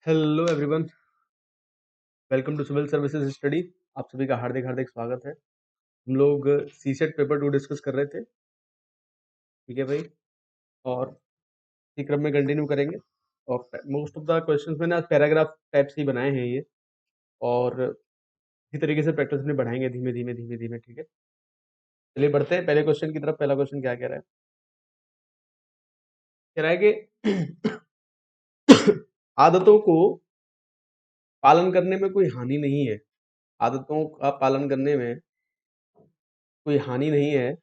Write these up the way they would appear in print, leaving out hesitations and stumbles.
Hello everyone, welcome to civil services study. आप सभी का हार्दिक हार्दिक स्वागत है। हम लोग सीसेट पेपर 2 डिस्कस कर रहे थे, ठीक है भाई। और इसी क्रम में कंटिन्यू करेंगे। और मोस्ट ऑफ द क्वेश्चंस मैंने आज पैराग्राफ टाइप से ही बनाए हैं ये, और इसी तरीके से प्रैक्टिस में बढ़ाएंगे धीमे धीमे धीमे धीमे, ठीक है। चलिए बढ़ते हैं पहले क्वेश्चन की तरफ। पहला क्वेश्चन क्या कह रहा है? कह रहा है कि आदतों को पालन करने में कोई हानि नहीं है। आदतों का पालन करने में कोई हानि नहीं है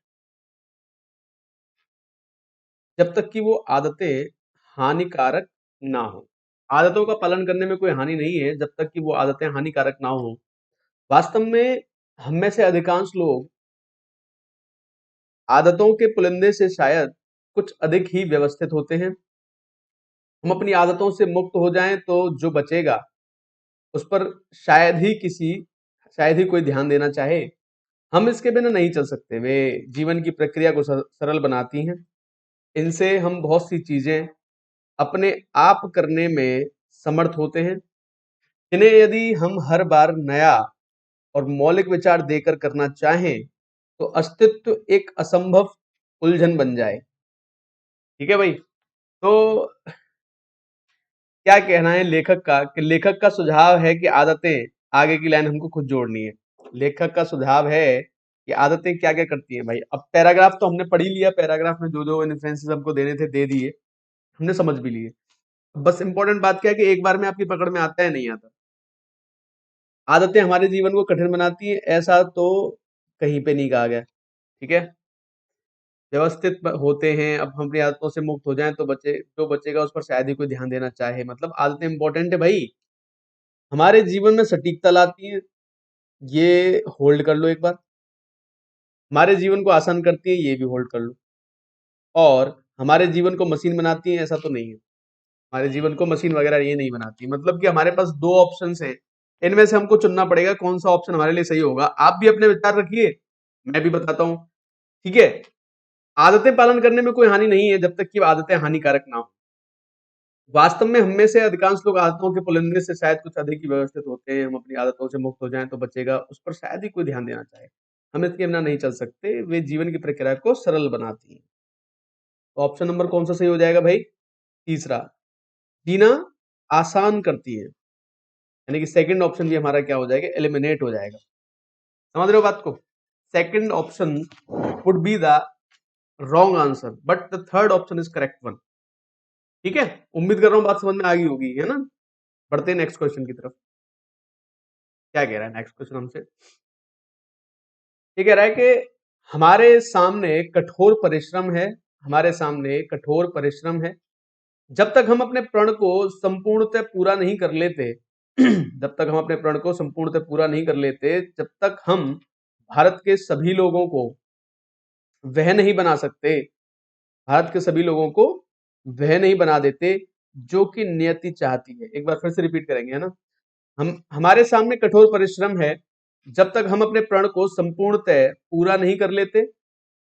जब तक कि वो आदतें हानिकारक ना हो। आदतों का पालन करने में कोई हानि नहीं है जब तक कि वो आदतें हानिकारक ना हो। वास्तव में हम में से अधिकांश लोग आदतों के पुलिंदे से शायद कुछ अधिक ही व्यवस्थित होते हैं। हम अपनी आदतों से मुक्त हो जाएं तो जो बचेगा उस पर शायद ही कोई ध्यान देना चाहे। हम इसके बिना नहीं चल सकते। वे जीवन की प्रक्रिया को सरल बनाती हैं। इनसे हम बहुत सी चीजें अपने आप करने में समर्थ होते हैं। इन्हें यदि हम हर बार नया और मौलिक विचार देकर करना चाहें तो अस्तित्व एक असंभव उलझन बन जाए। ठीक है भाई। तो क्या कहना है लेखक का कि लेखक का सुझाव है कि आदतें, आगे की लाइन हमको खुद जोड़नी है। लेखक का सुझाव है कि आदतें क्या क्या करती हैं भाई। अब पैराग्राफ तो हमने पढ़ ही लिया, पैराग्राफ में जो जो इन्फ्लुएंसेस हमको देने थे दे दिए, हमने समझ भी लिए। बस इंपॉर्टेंट बात क्या है कि एक बार में आपकी पकड़ में आता है नहीं आता। आदतें हमारे जीवन को कठिन बनाती हैं ऐसा तो कहीं पे नहीं कहा गया, ठीक है। व्यवस्थित होते हैं। अब हम अपनी आदतों से मुक्त हो जाएं तो जो बचेगा उस पर शायद ही कोई ध्यान देना चाहे। मतलब आदतें इंपॉर्टेंट है भाई, हमारे जीवन में सटीकता लाती हैं। ये होल्ड कर लो एक बार। हमारे जीवन को आसान करती है, ये भी होल्ड कर लो। और हमारे जीवन को मशीन बनाती है, ऐसा तो नहीं है। हमारे जीवन को मशीन वगैरह ये नहीं बनाती। मतलब कि हमारे पास दो ऑप्शंस हैं, इनमें से हमको चुनना पड़ेगा कौन सा ऑप्शन हमारे लिए सही होगा। आप भी अपने विचार रखिए, मैं भी बताता हूँ, ठीक है। आदतें पालन करने में कोई हानि नहीं है जब तक कि आदतें हानिकारक ना हो। वास्तव में हम में से अधिकांश लोग आदतों के पुलिंदे से शायद कुछ अधिक ही व्यवस्थित होते हैं। हम अपनी आदतों से मुक्त हो जाएं तो बचेगा उस पर शायद ही कोई ध्यान देना चाहे। हम इसके बिना नहीं चल सकते। वे जीवन की प्रक्रिया को सरल बनाती हैं। तो ऑप्शन नंबर कौन सा सही हो जाएगा भाई? तीसरा, जीना आसान करती है। यानी कि सेकंड ऑप्शन भी हमारा क्या हो जाएगा? एलिमिनेट हो जाएगा। समझ रहे हो बात को? Second option would be the wrong answer, but the third option is correct one. ठीक है, उम्मीद कर रहा हूं बात समझ में आ गई होगी, है ना। बढ़ते हैं नेक्स्ट क्वेश्चन की तरफ। क्या कह रहा है नेक्स्ट क्वेश्चन हमसे? ये कह रहा है कि हमारे सामने कठोर परिश्रम है। हमारे सामने कठोर परिश्रम है। जब तक हम अपने प्रण को संपूर्णतः पूरा नहीं कर लेते जब तक हम अपने प्रण को संपूर्णतः पूरा नहीं कर लेते, जब तक हम भारत के सभी लोगों को वह नहीं बना सकते, भारत के सभी लोगों को वह नहीं बना देते जो कि नियति चाहती है। एक बार फिर से रिपीट करेंगे, है ना। हम हमारे सामने कठोर परिश्रम है जब तक हम अपने प्रण को संपूर्णतः पूरा नहीं कर लेते,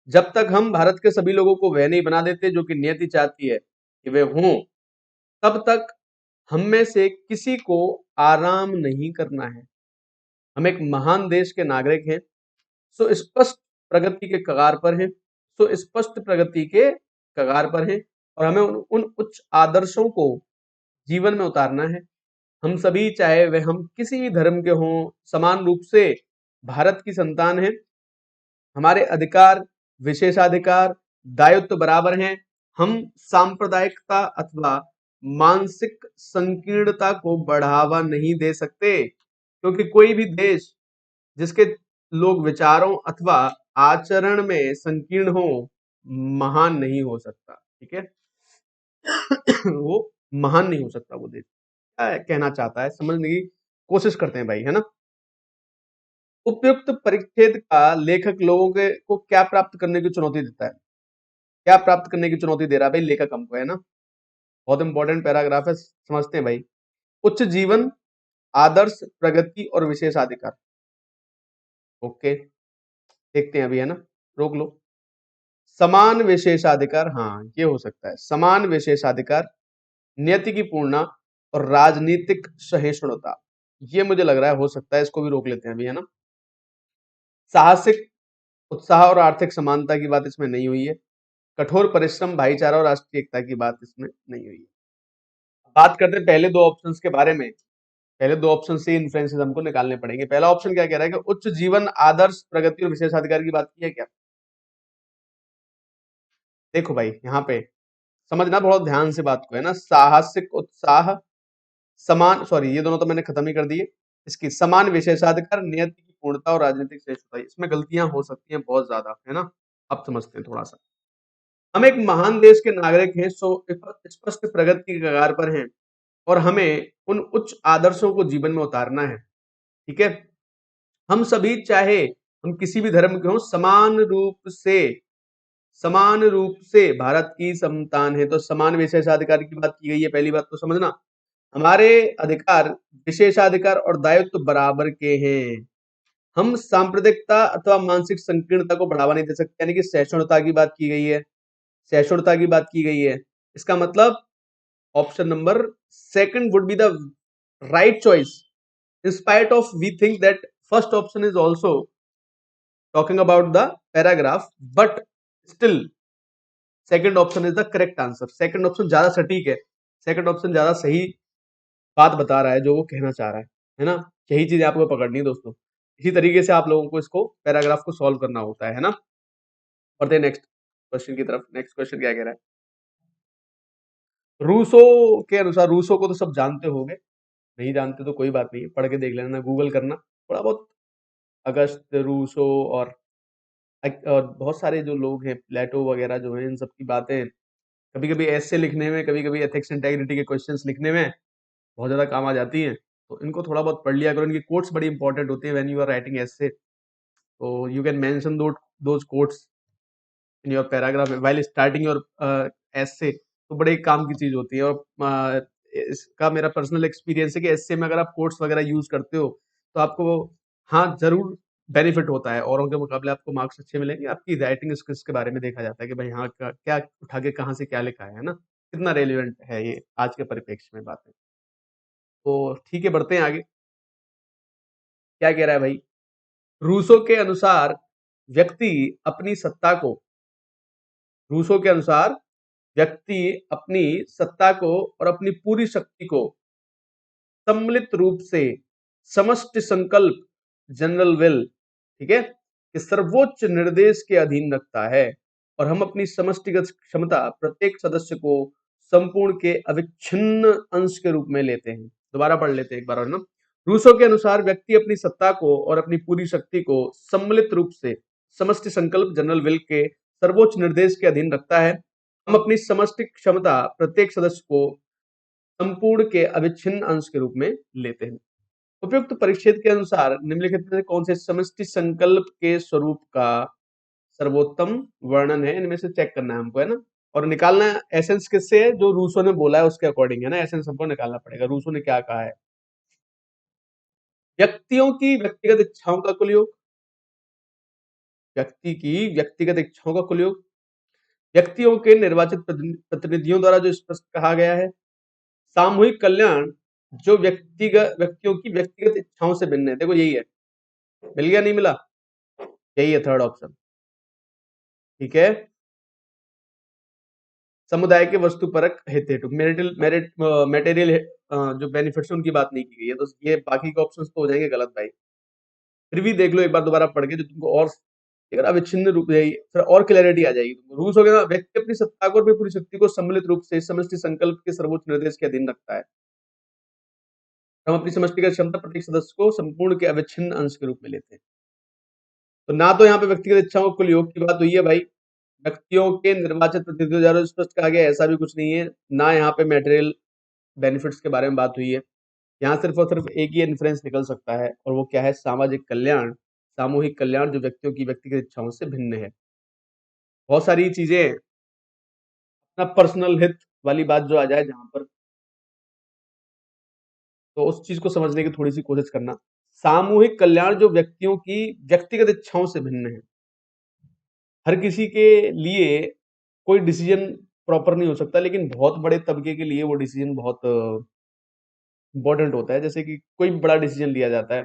जब तक हम भारत के सभी लोगों को वह नहीं बना देते जो कि नियति चाहती है कि वे हों, तब तक हम में से किसी को आराम नहीं करना है। हम एक महान देश के नागरिक हैं, सो स्पष्ट प्रगति के कगार पर हैं, सो स्पष्ट प्रगति के कगार पर हैं। और हमें उन उच्च आदर्शों को जीवन में उतारना है। हम सभी, चाहे वे हम किसी भी धर्म के हों, समान रूप से भारत की संतान हैं। हमारे अधिकार, विशेषाधिकार, दायित्व बराबर हैं। हम सांप्रदायिकता अथवा मानसिक संकीर्णता को बढ़ावा नहीं दे सकते, क्योंकि कोई भी देश जिसके लोग विचारों अथवा आचरण में संकीर्ण हो, महान नहीं हो सकता। ठीक है वो महान नहीं हो सकता। वो देश क्या कहना चाहता है समझने की कोशिश करते हैं भाई, है ना। उपयुक्त परिच्छेद का लेखक लोगों के को क्या प्राप्त करने की चुनौती देता है? क्या प्राप्त करने की चुनौती दे रहा है भाई लेखक हमको, है ना। बहुत इंपॉर्टेंट पैराग्राफ है, समझते हैं भाई। उच्च जीवन, आदर्श, प्रगति और विशेषाधिकार। ओके, देखते हैं अभी, है ना। रोक लो। समान विशेषाधिकार, हाँ ये हो सकता है। समान विशेषाधिकार, नियति की पूर्णा, और राजनीतिक सहिष्णुता। ये मुझे लग रहा है हो सकता है, इसको भी रोक लेते हैं अभी, है ना। साहसिक उत्साह और आर्थिक समानता की बात इसमें नहीं हुई है। कठोर परिश्रम, भाईचारा और राष्ट्रीय एकता की बात इसमें नहीं हुई है। बात करते हैं पहले दो ऑप्शंस के बारे में। पहले दो ऑप्शन से इन्फ्लुएंसेस हमको निकालने पड़ेंगे। पहला ऑप्शन क्या कह रहा है कि उच्च जीवन आदर्श, प्रगति और विशेषाधिकार की बात की है क्या? देखो भाई, यहाँ पे समझना बहुत ध्यान से बात को, है ना। साहसिक उत्साह, समान, सॉरी ये दोनों तो मैंने खत्म ही कर दिए। इसकी समान विशेषाधिकार, नियति की पूर्णता और राजनीतिक श्रेष्ठता, इसमें गलतियां हो सकती हैं बहुत ज्यादा, है ना। अब समझते हैं थोड़ा सा। हम एक महान देश के नागरिक हैं, सो स्पष्ट प्रगति की कगार पर हैं, और हमें उन उच्च आदर्शों को जीवन में उतारना है। ठीक है। हम सभी, चाहे हम किसी भी धर्म के हों, समान रूप से भारत की संतान है। तो समान विशेषाधिकार की बात की गई है, पहली बात तो समझना। हमारे अधिकार, विशेषाधिकार और दायित्व बराबर के हैं। हम सांप्रदायिकता अथवा मानसिक संकीर्णता को बढ़ावा नहीं दे सकते, यानी कि सहिष्णुता की बात की गई है। सहिष्णुता की बात की गई है। इसका मतलब option number second would be the right choice, in spite of we think that first option is also talking about the paragraph, but still second option is the correct answer. second option ज्यादा सटीक है, second option ज्यादा सही बात बता रहा है जो वो कहना चाह रहा है ना। यही चीजें आपको पकड़नी है दोस्तों। इसी तरीके से आप लोगों को इसको पैराग्राफ को सॉल्व करना होता है ना। बढ़ते हैं नेक्स्ट क्वेश्चन की तरफ। नेक्स्ट क्वेश्चन क्या कह रहा है? रूसो के अनुसार, रूसो को तो सब जानते होंगे, नहीं जानते तो कोई बात नहीं, पढ़ के देख लेना, गूगल करना थोड़ा बहुत। अगस्त रूसो और बहुत सारे जो लोग हैं, प्लेटो वगैरह जो हैं, इन सब की बातें कभी कभी ऐसे लिखने में, कभी कभी एथिक्स इंटेग्रिटी के क्वेश्चंस लिखने में बहुत ज्यादा काम आ जाती हैं। तो इनको थोड़ा बहुत पढ़ लिया करो, इनकी कोट्स बड़ी इंपॉर्टेंट होती है व्हेन यू आर राइटिंग एसे। तो you can mention those quotes in your paragraph while starting your एसे। तो बड़े काम की चीज होती है। और इसका मेरा पर्सनल एक्सपीरियंस है कि एसे में अगर आप कोट्स वगैरह यूज करते हो तो आपको, हाँ जरूर बेनिफिट होता है, औरों के मुकाबले आपको मार्क्स अच्छे मिलेंगे। आपकी राइटिंग स्किल्स के बारे में देखा जाता है कि भाई हाँ क्या उठा के कहाँ से क्या लिखा है ना, कितना रेलिवेंट है ये आज के परिप्रेक्ष्य में बातें। तो ठीक है, बढ़ते हैं आगे। क्या कह रहा है भाई? रूसो के अनुसार व्यक्ति अपनी सत्ता को रूसो के अनुसार व्यक्ति अपनी सत्ता को और अपनी पूरी शक्ति को सम्मिलित रूप से समष्टि संकल्प, जनरल विल, ठीक है, कि सर्वोच्च निर्देश के अधीन रखता है, और हम अपनी समष्टिगत क्षमता प्रत्येक सदस्य को संपूर्ण के अविच्छिन्न अंश के रूप में लेते हैं। दोबारा पढ़ लेते हैं एक बार और ना। रूसो के अनुसार व्यक्ति अपनी सत्ता को और अपनी पूरी शक्ति को सम्मिलित रूप से समष्टि संकल्प, जनरल विल के सर्वोच्च निर्देश के अधीन रखता है। हम अपनी समष्टि क्षमता प्रत्येक सदस्य को संपूर्ण के अविच्छिन्न अंश के रूप में लेते हैं। उपयुक्त परिच्छेद के अनुसार निम्नलिखित में से कौन से समष्टि संकल्प के स्वरूप का सर्वोत्तम वर्णन है? इनमें से चेक करना है हमको, है ना। और निकालना एसेंस किससे है? जो रूसो ने बोला है उसके अकॉर्डिंग, है ना। एसेंस हमको निकालना पड़ेगा, रूसो ने क्या कहा है। व्यक्तियों की व्यक्तिगत इच्छाओं का कुल योग, व्यक्ति की व्यक्तिगत इच्छाओं का कुल योग, व्यक्तियों के निर्वाचित प्रतिनिधियों द्वारा जो स्पष्ट कहा गया है, सामूहिक कल्याण जो व्यक्तियों की व्यक्तिगत इच्छाओं से भिन्न है। देखो यही है, मिल गया नहीं मिला, यही है थर्ड ऑप्शन। ठीक है। समुदाय के वस्तुपरक हित हेतु, मेटेरियल जो बेनिफिट्स उनकी बात नहीं की गई है, तो ये बाकी के ऑप्शंस तो हो जाएंगे गलत भाई। फिर भी देख लो एक बार दोबारा पढ़ के, जो तुमको और अगर अविच्छिन्न रूप से फिर और क्लैरिटी आ जाएगी तुमको। रूल्स हो गया ना, व्यक्ति अपनी सत्ता को और अपनी पूरी शक्ति को सम्मिलित रूप से समष्टि संकल्प के सर्वोच्च निर्देश के अधीन रखता है। हम अपनी समष्टि का क्षमता प्रत्येक सदस्य को संपूर्ण के अविच्छिन्न अंश के रूप में लेते हैं। तो ना तो यहाँ पे व्यक्तिगत इच्छाओं कुल योग की बात हुई है भाई, व्यक्तियों के निर्वाचित प्रतिनिधियों द्वारा स्पष्ट कहा गया ऐसा भी कुछ नहीं है, ना यहाँ पे मेटेरियल बेनिफिट्स के बारे में बात हुई है। यहाँ सिर्फ और सिर्फ एक ही इन्फ्लुएंस निकल सकता है, और वो क्या है? सामाजिक कल्याण, सामूहिक कल्याण जो व्यक्तियों की व्यक्तिगत इच्छाओं से भिन्न है। बहुत सारी चीजें अपना पर्सनल हित वाली बात जो आ जाए जहां पर, तो उस चीज को समझने की थोड़ी सी कोशिश करना। सामूहिक कल्याण जो व्यक्तियों की व्यक्तिगत इच्छाओं से भिन्न है। हर किसी के लिए कोई डिसीजन प्रॉपर नहीं हो सकता, लेकिन बहुत बड़े तबके के लिए वो डिसीजन बहुत इंपॉर्टेंट होता है। जैसे कि कोई बड़ा डिसीजन लिया जाता है,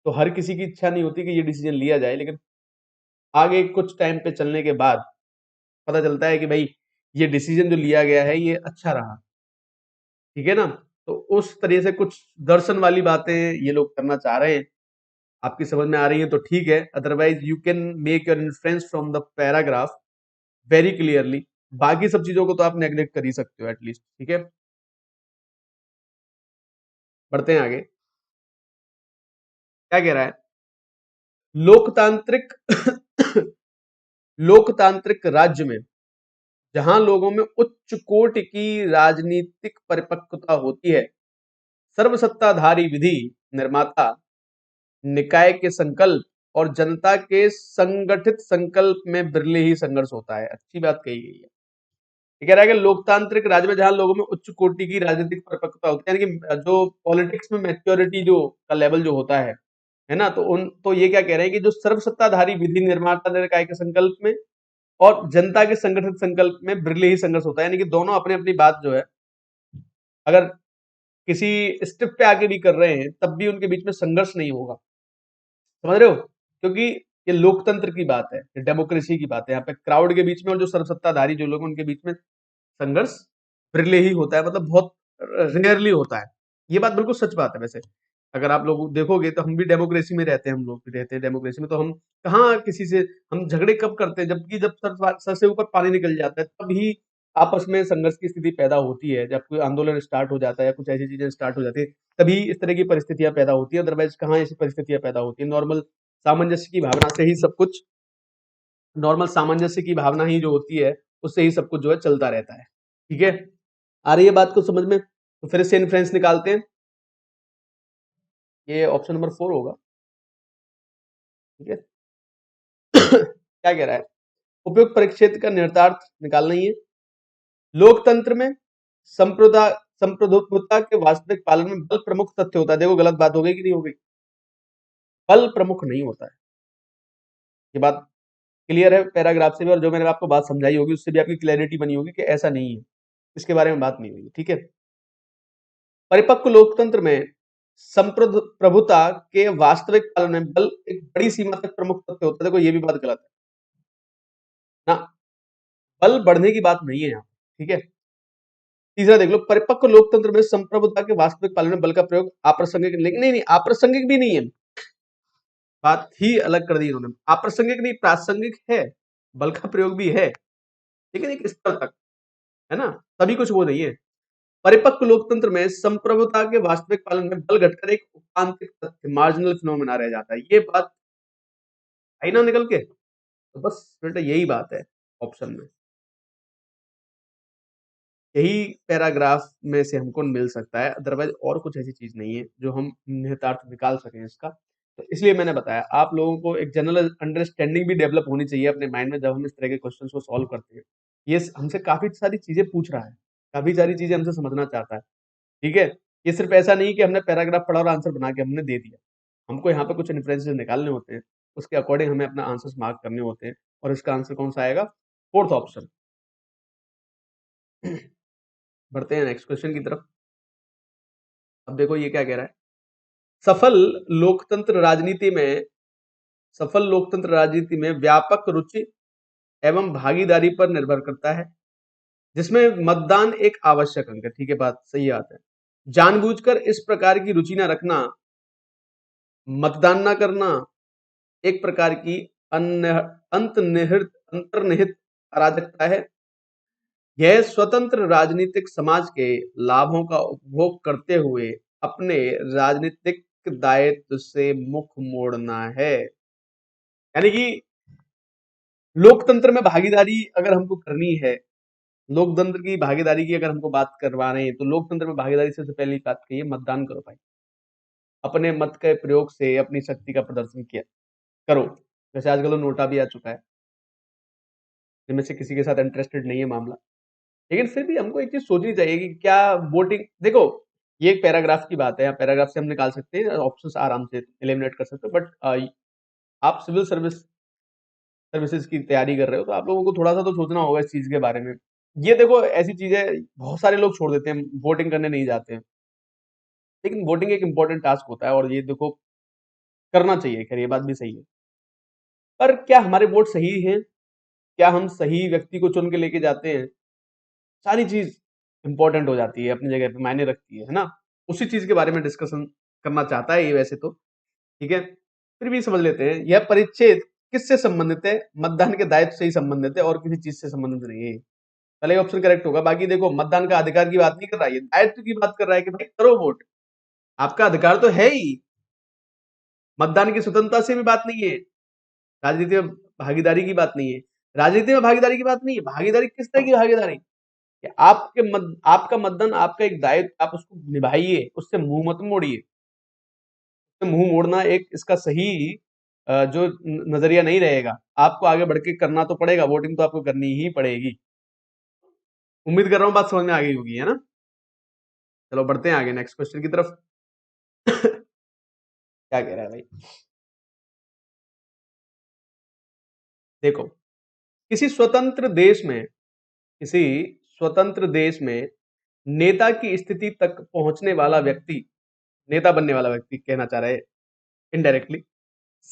तो हर किसी की इच्छा नहीं होती कि ये डिसीजन लिया जाए, लेकिन आगे कुछ टाइम पे चलने के बाद पता चलता है कि भाई ये डिसीजन जो लिया गया है ये अच्छा रहा। ठीक है ना? तो उस तरह से कुछ दर्शन वाली बातें ये लोग करना चाह रहे हैं। आपकी समझ में आ रही है तो ठीक है, otherwise you can make your inference from the paragraph very clearly. बाकी सब चीजों को तो आप नेग्लेक्ट कर ही सकते हो एटलीस्ट। ठीक है, बढ़ते हैं आगे। क्या कह रहा है? लोकतांत्रिक लोकतांत्रिक राज्य में जहां लोगों में उच्च कोटि की राजनीतिक परिपक्वता होती है, सर्वसत्ताधारी विधि निर्माता निकाय के संकल्प और जनता के संगठित संकल्प में बिरले ही संघर्ष होता है। अच्छी बात कही गई है। ये कह रहा है कि लोकतांत्रिक राज्य में जहां लोगों में उच्च कोटि की राजनीतिक परिपक्वता होती है, यानी कि जो पॉलिटिक्स में मैच्योरिटी जो का लेवल जो होता है ना, तो ये क्या कह रहे हैं कि जो सर्वसत्ताधारी विधि निर्माता निकाय के संकल्प में और जनता के संगठित संकल्प में बिरले ही संघर्ष होता है, यानी कि दोनों अपनी अपनी बात जो है, अगर किसी स्टेप पे आगे भी कर रहे हैं तब भी उनके बीच में संघर्ष नहीं होगा। समझ रहे हो? क्योंकि ये लोकतंत्र की बात है, ये डेमोक्रेसी की बात है। यहाँ पे क्राउड के बीच में और जो सर्वसत्ताधारी जो लोग हैं, उनके बीच में संघर्ष बिरले ही होता है, मतलब बहुत रेयरली होता है। ये बात बिल्कुल सच बात है। वैसे अगर आप लोग देखोगे तो हम भी डेमोक्रेसी में रहते हैं, हम लोग भी रहते हैं डेमोक्रेसी में, तो हम कहाँ किसी से हम झगड़े कब करते हैं? जबकि जब सर से ऊपर पानी निकल जाता है तभी आपस में संघर्ष की स्थिति पैदा होती है। जब कोई आंदोलन स्टार्ट हो जाता है या कुछ ऐसी चीजें स्टार्ट हो जाती है, तभी इस तरह की परिस्थितियां पैदा होती है। अदरवाइज कहाँ ऐसी परिस्थितियां पैदा होती है? नॉर्मल सामंजस्य की भावना से ही सब कुछ, नॉर्मल सामंजस्य की भावना ही जो होती है उससे ही सब कुछ जो है चलता रहता है। ठीक है, आ रही है बात को समझ में? तो फिर से इन्फ्लुएंस निकालते हैं। ये ऑप्शन नंबर 4 होगा। ठीक है। क्या कह रहा है? उपयुक्त परिक्षेत्र का निहितार्थ निकालना ही है। लोकतंत्र में संप्रदा संप्रभुता के वास्तविक पालन में बल प्रमुख तथ्य होता है। देखो गलत बात हो गई कि नहीं हो गई? बल प्रमुख नहीं होता है। ये बात क्लियर है पैराग्राफ से भी, और जो मैंने आपको बात समझाई होगी उससे भी आपकी क्लैरिटी बनी होगी कि ऐसा नहीं है, इसके बारे में बात नहीं हुई। ठीक है। परिपक्व लोकतंत्र में संप्रभुता के वास्तविक पालन में बल एक बड़ी सीमा तक प्रमुख तथ्य होता है। देखो ये भी बात गलत है ना, बल बढ़ने की बात नहीं है यहाँ। ठीक है। तीसरा देख लो, परिपक्व लोकतंत्र में संप्रभुता के वास्तविक पालन में बल का प्रयोग अप्रासंगिक, लेकिन नहीं नहीं अप्रासंगिक भी नहीं है, बात ही अलग कर दी इन्होंने। अप्रासंगिक नहीं, प्रासंगिक है, बल का प्रयोग भी है, लेकिन एक स्तर तक, है ना, तभी कुछ वो नहीं है। परिपक्व लोकतंत्र में संप्रभुता के वास्तविक पालन में बल घटकर एक उपांतिक तथ्य, मार्जिनल फिनोमेना रह जाता है। ये बात आई ना निकल के? तो बस बेटा यही बात है ऑप्शन में, यही पैराग्राफ में से हमको मिल सकता है। अदरवाइज और कुछ ऐसी चीज नहीं है जो हम निहितार्थ निकाल सकें इसका। तो इसलिए मैंने बताया आप लोगों को एक जनरल अंडरस्टैंडिंग भी डेवलप होनी चाहिए अपने माइंड में, जब हम इस तरह के क्वेश्चंस को सॉल्व करते हैं। ये हमसे काफी सारी चीजें पूछ रहा है, काफी सारी चीजें हमसे समझना चाहता है। ठीक है। ये सिर्फ ऐसा नहीं कि हमने पैराग्राफ पढ़ा और आंसर बना के हमने दे दिया। हमको यहाँ पे कुछ इन्फ्रेंसेस निकालने होते हैं, उसके अकॉर्डिंग हमें अपना आंसर्स मार्क करने होते हैं। और इसका आंसर कौन सा आएगा? Fourth option. बढ़ते हैं नेक्स्ट क्वेश्चन की तरफ। अब देखो ये क्या कह रहा है। सफल लोकतंत्र राजनीति में सफल लोकतंत्र राजनीति में व्यापक रुचि एवं भागीदारी पर निर्भर करता है, जिसमें मतदान एक आवश्यक अंग है। ठीक है, बात सही आता है। जानबूझकर इस प्रकार की रुचि न रखना, मतदान न करना, एक प्रकार की अंतर्निहित अराजकता है। यह स्वतंत्र राजनीतिक समाज के लाभों का उपभोग करते हुए अपने राजनीतिक दायित्व से मुख मोड़ना है। यानी कि लोकतंत्र में भागीदारी अगर हमको करनी है, लोकतंत्र की भागीदारी की अगर हमको बात करवा रहे हैं, तो लोकतंत्र में भागीदारी से सबसे पहली बात कही है मतदान करो भाई। अपने मत के प्रयोग से अपनी शक्ति का प्रदर्शन किया करो। जैसे आजकल तो नोटा भी आ चुका है, जिनमें से किसी के साथ इंटरेस्टेड नहीं है मामला, लेकिन फिर भी हमको एक चीज सोचनी चाहिए कि क्या वोटिंग, देखो ये एक पैराग्राफ की बात है, पैराग्राफ से हम निकाल सकते हैं ऑप्शंस, आराम से एलिमिनेट कर सकते हो। बट आप सिविल सर्विसेज की तैयारी कर रहे हो तो आप लोगों को थोड़ा सा तो सोचना होगा इस चीज के बारे में। ये देखो ऐसी चीजें बहुत सारे लोग छोड़ देते हैं, वोटिंग करने नहीं जाते हैं। लेकिन वोटिंग एक इंपॉर्टेंट टास्क होता है और ये देखो करना चाहिए, खैर ये बात भी सही है। पर क्या हमारे वोट सही हैं? क्या हम सही व्यक्ति को चुन के लेके जाते हैं? सारी चीज इंपॉर्टेंट हो जाती है, अपनी जगह पे मायने रखती है ना? उसी चीज के बारे में डिस्कशन करना चाहता है ये वैसे तो, ठीक है? फिर भी समझ लेते हैं, यह परिच्छेद किससे संबंधित है? मतदान के दायित्व से ही संबंधित है और किसी चीज से संबंधित नहीं है। पहले ऑप्शन करेक्ट होगा। बाकी देखो, मतदान का अधिकार की बात नहीं कर रहा है, ये दायित्व की बात कर रहा है कि भाई करो वोट, आपका अधिकार तो है ही। मतदान की स्वतंत्रता से भी बात नहीं है, राजनीति में भागीदारी की बात नहीं है। राजनीति में भागीदारी की बात नहीं है। भागीदारी किस तरह की भागीदारी? कि आपका मतदान आपका एक दायित्व, आप उसको निभाइए, उससे मुंह मत मोड़िए। उससे मुंह मोड़ना एक इसका सही जो नजरिया नहीं रहेगा। आपको आगे बढ़ के करना तो पड़ेगा, वोटिंग तो आपको करनी ही पड़ेगी। उम्मीद कर रहा हूँ बात समझ में आ गई होगी, है ना? चलो बढ़ते हैं आगे नेक्स्ट क्वेश्चन की तरफ। क्या कह रहा है भाई? देखो, किसी स्वतंत्र देश में किसी स्वतंत्र देश में नेता की स्थिति तक पहुंचने वाला व्यक्ति, नेता बनने वाला व्यक्ति कहना चाह रहे हैं इनडायरेक्टली,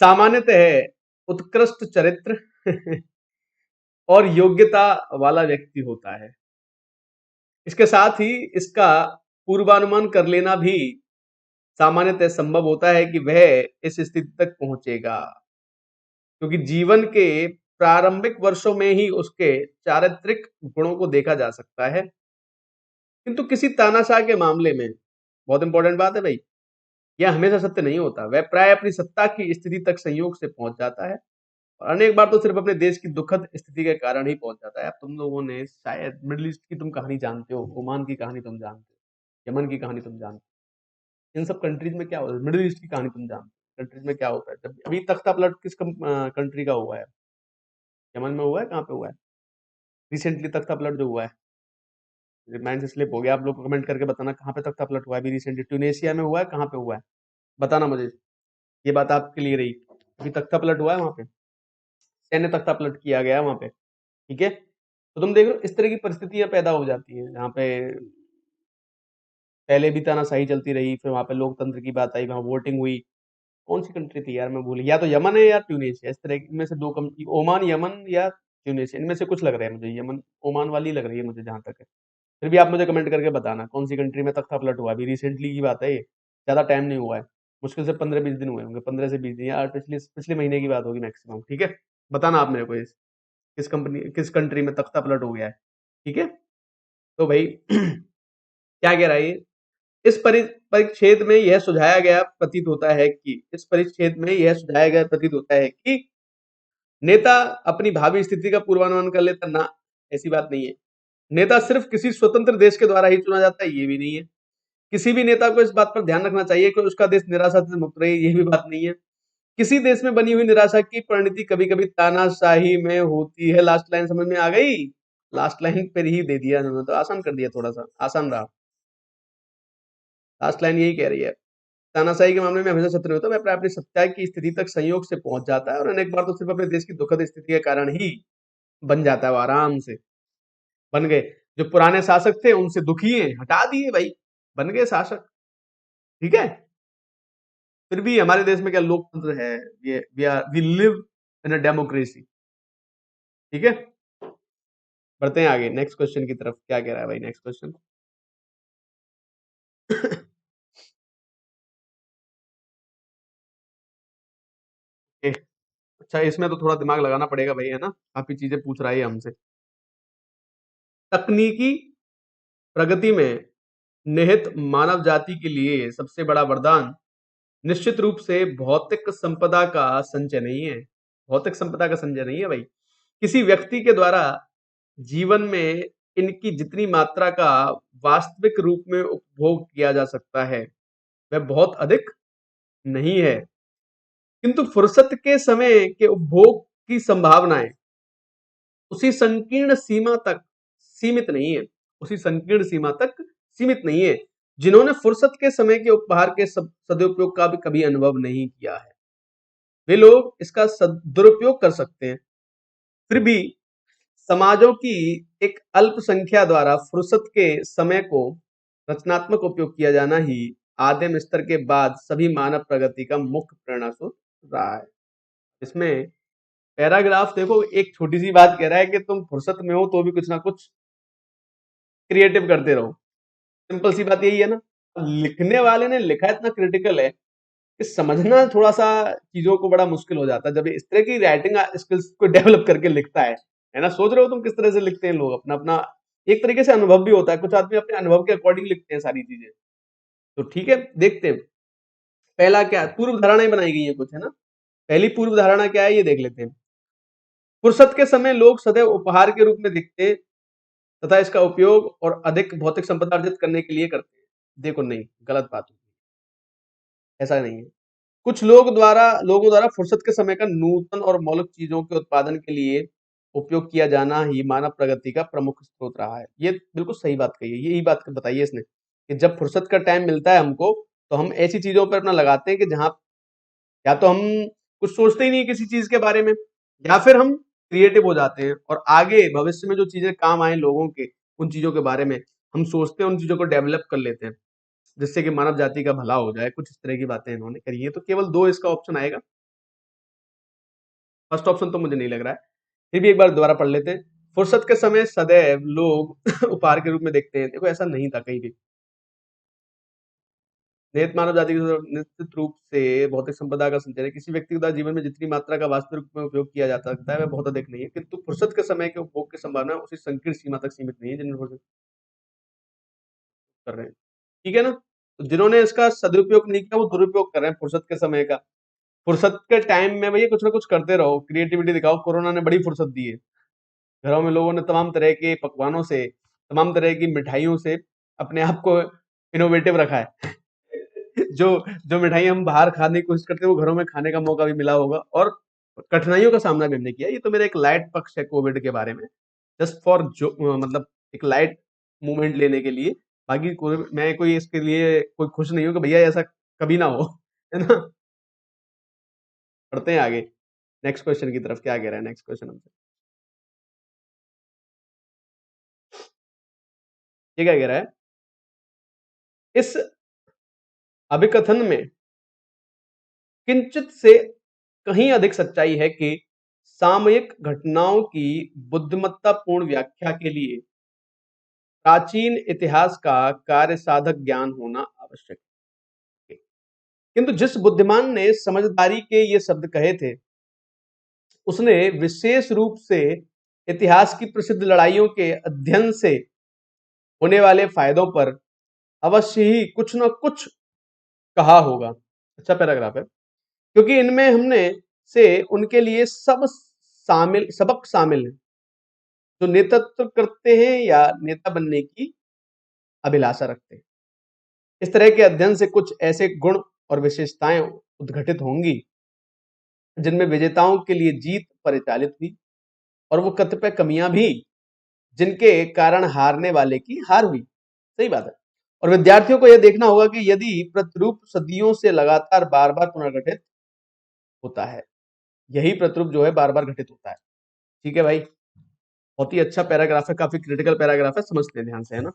सामान्यतः उत्कृष्ट चरित्र और योग्यता वाला व्यक्ति होता है। इसके साथ ही इसका पूर्वानुमान कर लेना भी सामान्यतः संभव होता है कि वह इस स्थिति तक पहुंचेगा, क्योंकि जीवन के प्रारंभिक वर्षों में ही उसके चारित्रिक गुणों को देखा जा सकता है। किंतु किसी तानाशाह के मामले में, बहुत इंपॉर्टेंट बात है भाई, यह हमेशा सत्य नहीं होता। वह प्राय अपनी सत्ता की स्थिति तक संयोग से पहुंच जाता है और अनेक बार तो सिर्फ अपने देश की दुखद स्थिति के कारण ही पहुंच जाता है। अब तुम लोगों ने शायद मिडिल ईस्ट की तुम कहानी जानते हो, ओमान की कहानी तुम जानते हो, यमन की कहानी तुम जानते हो। इन सब कंट्रीज में क्या होता है, मिडिल ईस्ट की कहानी तुम जानते हो, कंट्रीज में क्या होता है। जब अभी तख्ता पलट किस कंट्री का हुआ है? यमन में हुआ है? कहाँ पे हुआ है रिसेंटली तख्ता पलट जो हुआ है? माइंड से स्लिप हो गया, आप लोग कमेंट करके बताना कहाँ पे तख्ता पलट हुआ है अभी रिसेंटली। ट्यूनेशिया में हुआ है? कहाँ पे हुआ है बताना मुझे, ये बात आपके लिए रही। अभी तख्ता पलट हुआ है वहां पे, सैन्य तख्ता पलट किया गया है वहां पे, ठीक है? तो तुम देख रहे हो इस तरह की परिस्थितियां पैदा हो जाती हैं जहाँ पे पहले भी तानाशाही चलती रही, फिर वहां पे लोकतंत्र की बात आई, वहां वोटिंग हुई। कौन सी कंट्री थी यार, मैं भूल, या तो यमन है या ट्यूनेशिया, इस तरह में से दो कंट्री, ओमान, यमन या ट्यूनेशिया, इनमें से कुछ लग रहा है मुझे। यमन ओमान वाली लग रही है मुझे जहां तक है। फिर भी आप मुझे कमेंट करके बताना कौन सी कंट्री में तख्ता पलट हुआ। अभी रिसेंटली की बात है ये, ज्यादा टाइम नहीं हुआ है, मुश्किल से 15-20 दिन हुए होंगे, 15 से 20 दिन, या पिछले पिछले महीने की बात होगी मैक्सिमम, ठीक है? बताना आप मेरे को किस कंट्री में तख्ता पलट हो गया है, ठीक है? तो भाई क्या कह रहा है ये? परिच्छेद में यह सुझाया गया प्रतीत होता है कि इस परिच्छेद में यह सुझाया गया प्रतीत होता है कि नेता अपनी भावी स्थिति का पूर्वानुमान कर लेता ना, ऐसी बात नहीं है। नेता सिर्फ किसी स्वतंत्र देश के द्वारा ही चुना जाता है, ये भी नहीं है। किसी भी नेता को इस बात पर ध्यान रखना चाहिए कि उसका देश निराशा से मुक्त रहे, ये भी बात नहीं है। किसी देश में बनी हुई निराशा की परिणति कभी कभी तानाशाही में होती है। लास्ट लाइन समझ में आ गई? लास्ट लाइन पर ही दे दिया उन्होंने, तो आसान कर दिया, थोड़ा सा आसान रहा। लास्ट लाइन यही कह रही है, तानाशाही के मामले में हमेशा सत्य नहीं होता, वह प्राय अपनी सत्ता की स्थिति तक संयोग से पहुंच जाता है और अनेक बार तो सिर्फ अपने देश की दुखद स्थिति के कारण ही बन जाता है। वो आराम से बन गए। जो पुराने शासक थे उनसे दुखी है, हटा दिए भाई, बन गए शासक, ठीक है? फिर भी हमारे देश में क्या लोकतंत्र है, ये we live in a democracy, ठीक है? बढ़ते हैं आगे नेक्स्ट क्वेश्चन की तरफ। क्या कह रहा है भाई नेक्स्ट क्वेश्चन? अच्छा, इसमें तो थोड़ा दिमाग लगाना पड़ेगा भाई, है ना? काफी चीजें पूछ रहा है हमसे। तकनीकी प्रगति में निहित मानव जाति के लिए सबसे बड़ा वरदान निश्चित रूप से भौतिक संपदा का संचय नहीं है। भौतिक संपदा का संचय नहीं है भाई। किसी व्यक्ति के द्वारा जीवन में इनकी जितनी मात्रा का वास्तविक रूप में उपभोग किया जा सकता है वह बहुत अधिक नहीं है, किंतु फुर्सत के समय के उपभोग की संभावनाएं उसी संकीर्ण सीमा तक सीमित नहीं है, उसी संकीर्ण सीमा तक सीमित नहीं है जिन्होंने फुर्सत के समय के उपहार के सदुपयोग का भी कभी अनुभव नहीं किया है। वे लोग इसका दुरुपयोग कर सकते हैं, फिर भी समाजों की एक अल्प संख्या द्वारा फुर्सत के समय को रचनात्मक उपयोग किया जाना ही आदिम स्तर के बाद सभी मानव प्रगति का मुख्य प्रेरणा स्रोत रहा है। इसमें पैराग्राफ देखो, एक छोटी सी बात कह रहा है कि तुम फुर्सत में हो तो भी कुछ ना कुछ क्रिएटिव करते रहो। सिंपल सी बात यही है ना। लिखने वाले ने लिखा इतना क्रिटिकल है कि समझना थोड़ा सा चीजों को बड़ा मुश्किल हो जाता है जब इस तरह की राइटिंग स्किल्स को डेवलप करके लिखता है ना। सोच रहे हो तुम किस तरह से लिखते हैं लोग, अपना अपना एक तरीके से अनुभव भी होता है, कुछ आदमी अपने अनुभव के अकॉर्डिंग लिखते हैं सारी चीजें। तो ठीक है, देखते हैं पहला क्या पूर्व धारणाएं बनाई गई है कुछ, है ना। पहली पूर्व धारणा क्या है ये देख लेते हैं। फुर्सत के समय लोग सदैव उपहार के रूप में दिखते तथा इसका उपयोग और अधिक भौतिक संपदा अर्जित करने के लिए करते हैं। देखो नहीं, गलत बात है, ऐसा नहीं है। कुछ लोगों द्वारा फुर्सत के समय का नूतन और मौलिक चीजों के उत्पादन के लिए उपयोग किया जाना ही मानव प्रगति का प्रमुख स्रोत रहा है। ये बिल्कुल सही बात कही है, यही बात बताई है इसने कि जब फुर्सत का टाइम मिलता है हमको तो हम ऐसी चीजों पर अपना लगाते हैं कि जहां या तो हम कुछ सोचते ही नहीं किसी चीज के बारे में, या फिर हम क्रिएटिव हो जाते हैं और आगे भविष्य में जो चीजें काम आए लोगों के, उन चीजों के बारे में हम सोचते हैं, उन चीजों को डेवलप कर लेते हैं जिससे कि मानव जाति का भला हो जाए। कुछ इस तरह की बातें इन्होंने करी है। तो केवल दो इसका ऑप्शन आएगा, फर्स्ट ऑप्शन तो मुझे नहीं लग रहा है। फिर भी एक बार दोबारा पढ़ लेते हैं। फुर्सत के समय सदैव लोग उपहार के रूप में देखते हैं। देखो ऐसा नहीं था कहीं भी। नियत मानव जाति के निश्चित रूप से भौतिक संपदा का संचय है। किसी व्यक्ति द्वारा जीवन में जितनी मात्रा का वास्तविक रूप में उपयोग किया जा सकता है वह बहुत अधिक नहीं है, किंतु फुर्सत के समय के उपभोग की संभावना उसी संकीर्ण सीमा तक सीमित नहीं है जिन्हें फुर्सत कर रहे हैं। ठीक है ना। तो जिन्होंने इसका सदुपयोग नहीं किया वो दुरुपयोग कर रहे हैं फुर्सत के समय का। फुर्सत के टाइम में भैया कुछ ना कुछ करते रहो, क्रिएटिविटी दिखाओ। कोरोना ने बड़ी फुर्सत दी है। घरों में लोगों ने तमाम तरह के पकवानों से, तमाम तरह की मिठाइयों से अपने आप को इनोवेटिव रखा है। जो जो मिठाई हम बाहर खाने की कोशिश करते हैं वो घरों में खाने का मौका भी मिला होगा और कठिनाइयों का सामना भी हमने किया। ये तो मेरा एक लाइट पक्ष है कोविड के बारे में, जस्ट फॉर जो मतलब एक लाइट मूवमेंट लेने के लिए। बाकी मैं कोई इसके लिए कोई खुश नहीं हूँ कि भैया ऐसा कभी ना हो, है ना। पढ़ते हैं आगे नेक्स्ट क्वेश्चन की तरफ। क्या कह रहा है नेक्स्ट क्वेश्चन हमसे, ये क्या कह रहा है। इस अभिकथन में किंचित से कहीं अधिक सच्चाई है कि सामयिक घटनाओं की बुद्धिमत्तापूर्ण व्याख्या के लिए प्राचीन इतिहास का कार्य साधक ज्ञान होना आवश्यक है। किंतु जिस बुद्धिमान ने समझदारी के ये शब्द कहे थे उसने विशेष रूप से इतिहास की प्रसिद्ध लड़ाइयों के अध्ययन से होने वाले फायदों पर अवश्य ही कुछ न कुछ कहा होगा। अच्छा पैराग्राफ है। क्योंकि इनमें हमने से उनके लिए सबक शामिल है जो नेतृत्व करते हैं या नेता बनने की अभिलाषा रखते हैं। इस तरह के अध्ययन से कुछ ऐसे गुण और विशेषताएं उद्घटित होंगी जिनमें विजेताओं के लिए जीत परिचालित हुई और वो कतिपय कमियां भी जिनके कारण हारने वाले की हार हुई। सही बात है। और विद्यार्थियों को यह देखना होगा कि यदि प्रतिरूप सदियों से लगातार बार बार पुनर्गठित होता है, यही प्रतिरूप जो है बार बार घटित होता है। ठीक है भाई, बहुत ही अच्छा पैराग्राफ है, काफी क्रिटिकल पैराग्राफ है, समझते हैं ध्यान से, है ना।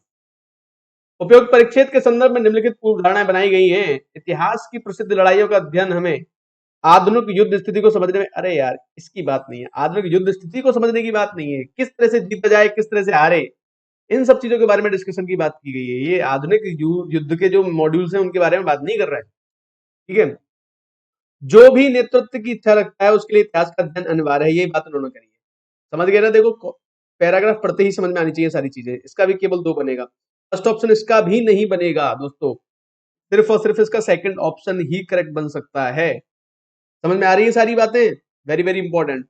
उपयुक्त परिच्छेद के संदर्भ में निम्नलिखित पूर्व धारणाएं बनाई गई हैं। इतिहास की प्रसिद्ध लड़ाइयों का अध्ययन हमें आधुनिक युद्ध स्थिति को समझने में, अरे यार इसकी बात नहीं है, आधुनिक युद्ध स्थिति को समझने की बात नहीं है, किस तरह से जीता जाए किस तरह से हारे, इन सब चीजों के बारे में डिस्कशन की बात की गई है। ये आधुनिक युद्ध के जो मॉड्यूल्स हैं उनके बारे में बात नहीं कर रहा है। ठीक है। जो भी नेतृत्व की इच्छा रखता है उसके लिए इतिहास का अध्ययन अनिवार्य है, यही बात उन्होंने करी है। समझ गए ना। देखो पैराग्राफ पढ़ते ही समझ में आनी चाहिए सारी चीजें। इसका भी केवल दो बनेगा, फर्स्ट ऑप्शन इसका भी नहीं बनेगा दोस्तों, सिर्फ और सिर्फ इसका सेकंड ऑप्शन ही करेक्ट बन सकता है। समझ में आ रही है सारी बातें, वेरी वेरी इंपॉर्टेंट।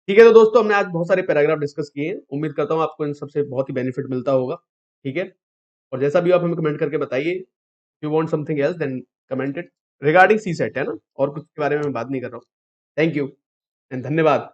ठीक है। तो दोस्तों हमने आज बहुत सारे पैराग्राफ डिस्कस किए हैं, उम्मीद करता हूँ आपको इन सबसे बहुत ही बेनिफिट मिलता होगा। ठीक है। और जैसा भी आप हमें कमेंट करके बताइए, you want something else then comment it regarding CSAT, है ना, और कुछ के बारे में मैं बात नहीं कर रहा हूँ। थैंक यू एंड धन्यवाद।